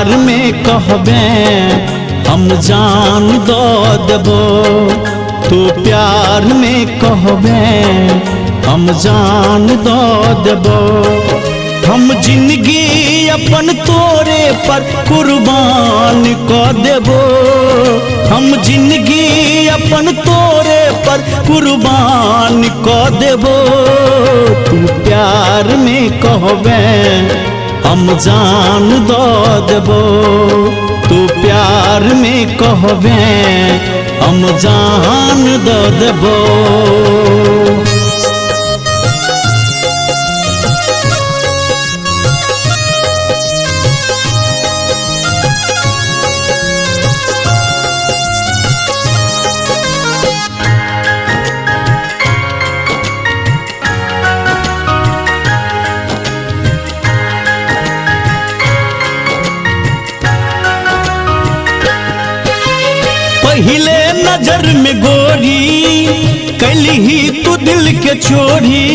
प्यार में कहबे हम जान दो देबो। तू प्यार में कहबे हम जान दो देबो। हम जिंदगी अपन तोरे पर कुर्बान कर देबो। हम जिंदगी अपन तोरे पर कुर्बान कर देबो। तू प्यार में कहबे हम जान दो देबो। तू प्यार में कहबे हम जान दो देबो। पहले नजर में गोरी कैली तू दिल के चोरी।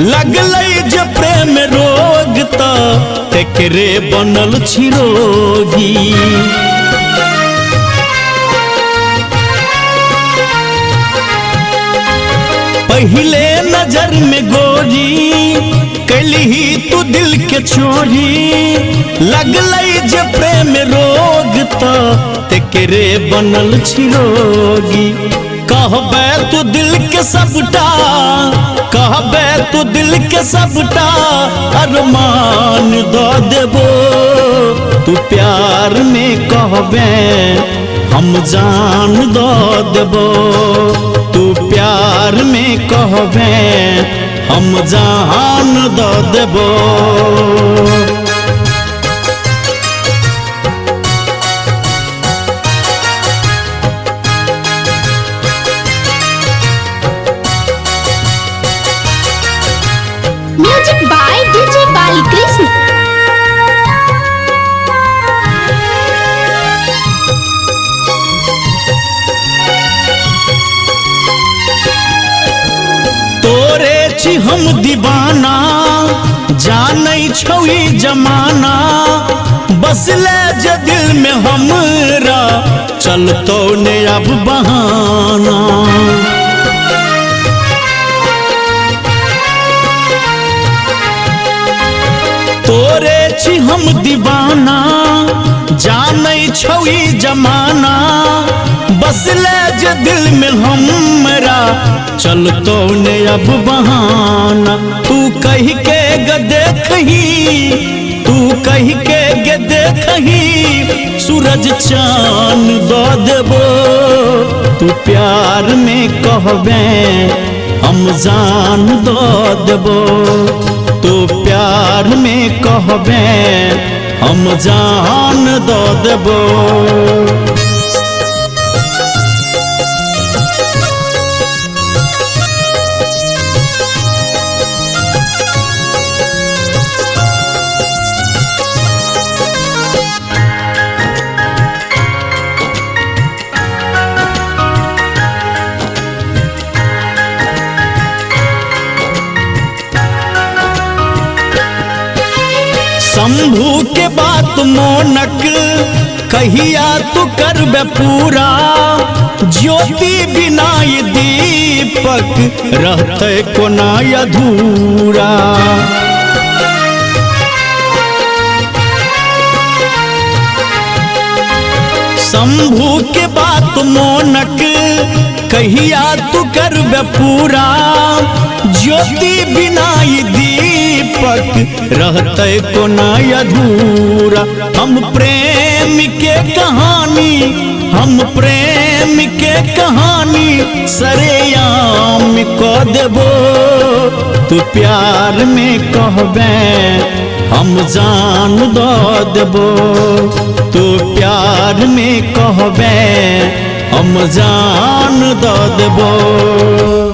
लगलई जे प्रेम रोग तेकरे बनल छी रोगी। पहले नजर में गोरी कैली तू दिल के चोरी। लगलई जे प्रेम रोग तेकरे बनल छी रोगी। कहबे तू दिल के सबटा, कहबे तू दिल के सबटा अरमान दो देबो। तू प्यार में कहबे हम जान दो देबो। तू प्यार में कहबे हम जान दो देबो। Music by DJ Balakrishna. तोरे छी हम दीवाना जानै छौई जमाना। बसले जे दिल में हमरा चलतो ने अब बहाना। तोरे छी हम दीवाना जानै छौई जमाना। बसले जे दिल में हमरा चलतो ने अब बहाना। तू कह के ग देखही, तू कह के ग देखही सूरज चांद दो देबो। तू प्यार में कहबे हम जान दो देबो। तू प्यार में कहबे हम जान दो देबो। शंभू के बात मोनक कहिया तू करबे पूरा। ज्योति बिना ये दीपक रहते कोना अधूरा। शंभू के बात मोनक कहिया तू करबे पूरा। ज्योति बिना ये दीपक रहते कोना अधूरा। हम प्रेम के कहानी, हम प्रेम के कहानी सरेआम को देबो। तू प्यार में कहबे हम जान दो देबो। तू प्यार में कहबे हम जान दो देबो।